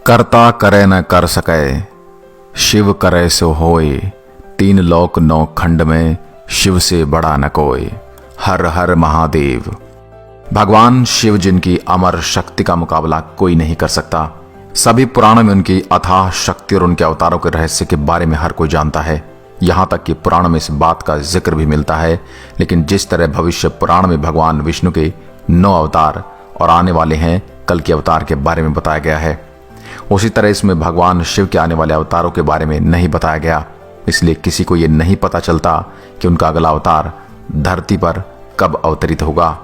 करता करे न कर सके, शिव करे सो होए। तीन लोक नौ खंड में, शिव से बड़ा न कोई। हर हर महादेव। भगवान शिव जिनकी अमर शक्ति का मुकाबला कोई नहीं कर सकता। सभी पुराणों में उनकी अथाह शक्ति और उनके अवतारों के रहस्य के बारे में हर कोई जानता है। यहाँ तक कि पुराणों में इस बात का जिक्र भी मिलता है। लेकिन जिस तरह भविष्य पुराण में भगवान विष्णु के 9 अवतार और आने वाले हैं कल के अवतार के बारे में बताया गया है, उसी तरह इसमें भगवान शिव के आने वाले अवतारों के बारे में नहीं बताया गया। इसलिए किसी को यह नहीं पता चलता कि उनका अगला अवतार धरती पर कब अवतरित होगा।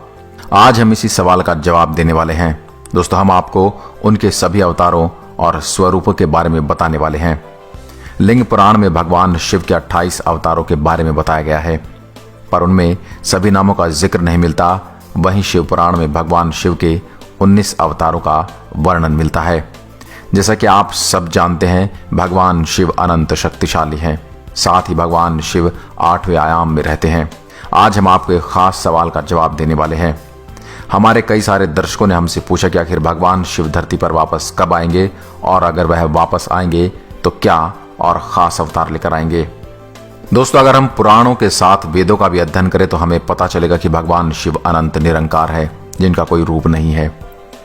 आज हम इसी सवाल का जवाब देने वाले हैं। दोस्तों, हम आपको उनके सभी अवतारों और स्वरूपों के बारे में बताने वाले हैं। लिंग पुराण में भगवान शिव के 28 अवतारों के बारे में बताया गया है, पर उनमें सभी नामों का जिक्र नहीं मिलता। वहीं शिव पुराण में भगवान शिव के 19 अवतारों का वर्णन मिलता है। जैसा कि आप सब जानते हैं, भगवान शिव अनंत शक्तिशाली हैं। साथ ही भगवान शिव 8वें आयाम में रहते हैं। आज हम आपको एक खास सवाल का जवाब देने वाले हैं। हमारे कई सारे दर्शकों ने हमसे पूछा कि आखिर भगवान शिव धरती पर वापस कब आएंगे, और अगर वह वापस आएंगे तो क्या और खास अवतार लेकर आएंगे। दोस्तों, अगर हम पुराणों के साथ वेदों का भी अध्ययन करें तो हमें पता चलेगा कि भगवान शिव अनंत निरंकार है, जिनका कोई रूप नहीं है।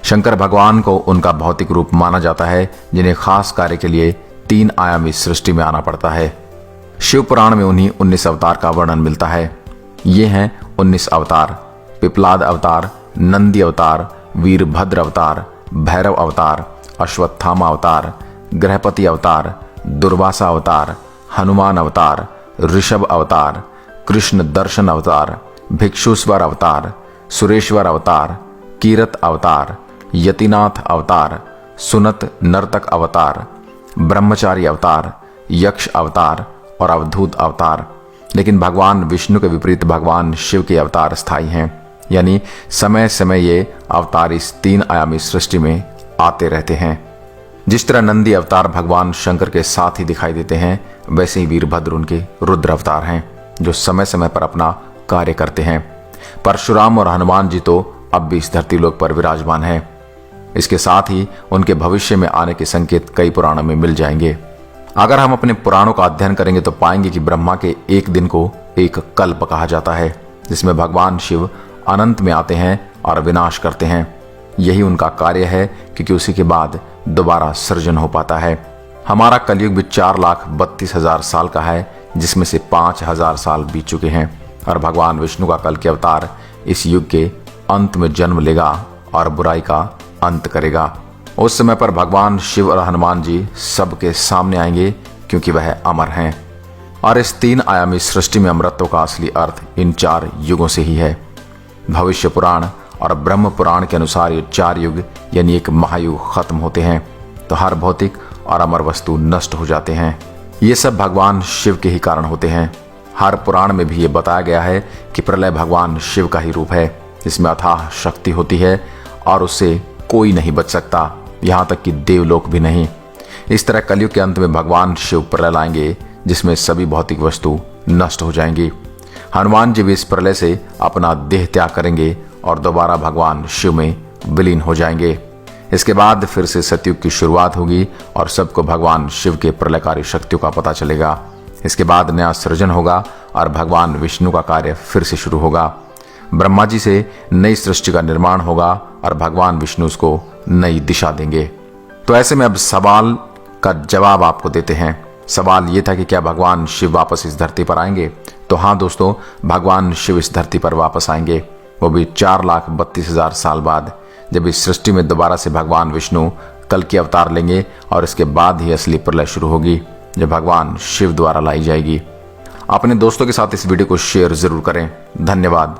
शंकर भगवान को उनका भौतिक रूप माना जाता है, जिन्हें खास कार्य के लिए 3 आयामी सृष्टि में आना पड़ता है। शिव पुराण में उन्हीं 19 अवतार का वर्णन मिलता है। ये हैं 19 अवतार: पिपलाद अवतार, नंदी अवतार, वीरभद्र अवतार, भैरव अवतार, अश्वत्थामा अवतार, गृहपति अवतार, दुर्वासा अवतार, हनुमान अवतार, ऋषभ अवतार, कृष्ण दर्शन अवतार, भिक्षुस्वर अवतार, सुरेश्वर अवतार, कीरत अवतार, यतिनाथ अवतार, सुनत नर्तक अवतार, ब्रह्मचारी अवतार, यक्ष अवतार और अवधूत अवतार। लेकिन भगवान विष्णु के विपरीत भगवान शिव के अवतार स्थायी हैं, यानी समय समय ये अवतार इस 3 आयामी सृष्टि में आते रहते हैं। जिस तरह नंदी अवतार भगवान शंकर के साथ ही दिखाई देते हैं, वैसे ही वीरभद्र उनके रुद्र अवतार हैं, जो समय समय पर अपना कार्य करते हैं। परशुराम और हनुमान जी तो अब भी इस धरती लोक पर विराजमान हैं। इसके साथ ही उनके भविष्य में आने के संकेत कई पुराणों में मिल जाएंगे। अगर हम अपने पुराणों का अध्ययन करेंगे तो पाएंगे कि ब्रह्मा के एक दिन को एक कल्प कहा जाता है, जिसमें भगवान शिव अनंत में आते हैं और विनाश करते हैं। यही उनका कार्य है, क्योंकि उसी के बाद दोबारा सृजन हो पाता है। हमारा कलयुग भी 4,32,000 साल का है, जिसमें से 5,000 साल बीत चुके हैं, और भगवान विष्णु का कल के अवतार इस युग के अंत में जन्म लेगा और बुराई का अंत करेगा। उस समय पर भगवान शिव और हनुमान जी सबके सामने आएंगे, क्योंकि वह अमर हैं। और इस 3 आयामी सृष्टि में अमरत्व का असली अर्थ इन 4 युगों से ही है। भविष्य पुराण और ब्रह्म पुराण के अनुसार ये 4 युग यानी एक महायुग खत्म होते हैं, तो हर भौतिक और अमर वस्तु नष्ट हो जाते हैं। ये सब भगवान शिव के ही कारण होते हैं। हर पुराण में भी ये बताया गया है कि प्रलय भगवान शिव का ही रूप है, जिसमें अथाह शक्ति होती है और उससे कोई नहीं बच सकता, यहाँ तक कि देवलोक भी नहीं। इस तरह कलयुग के अंत में भगवान शिव प्रलय लाएंगे, जिसमें सभी भौतिक वस्तु नष्ट हो जाएंगी। हनुमान जी भी इस प्रलय से अपना देह त्याग करेंगे और दोबारा भगवान शिव में विलीन हो जाएंगे। इसके बाद फिर से सतयुग की शुरुआत होगी और सबको भगवान शिव के प्रलयकारी शक्तियों का पता चलेगा। इसके बाद नया सृजन होगा और भगवान विष्णु का कार्य फिर से शुरू होगा। ब्रह्मा जी से नई सृष्टि का निर्माण होगा और भगवान विष्णु उसको नई दिशा देंगे। तो ऐसे में अब सवाल का जवाब आपको देते हैं। सवाल ये था कि क्या भगवान शिव वापस इस धरती पर आएंगे? तो हाँ दोस्तों, भगवान शिव इस धरती पर वापस आएंगे, वो भी 4,32,000 साल बाद, जब इस सृष्टि में दोबारा से भगवान विष्णु कल की अवतार लेंगे और इसके बाद ही असली प्रलय शुरू होगी, जो भगवान शिव द्वारा लाई जाएगी। अपने दोस्तों के साथ इस वीडियो को शेयर जरूर करें। धन्यवाद।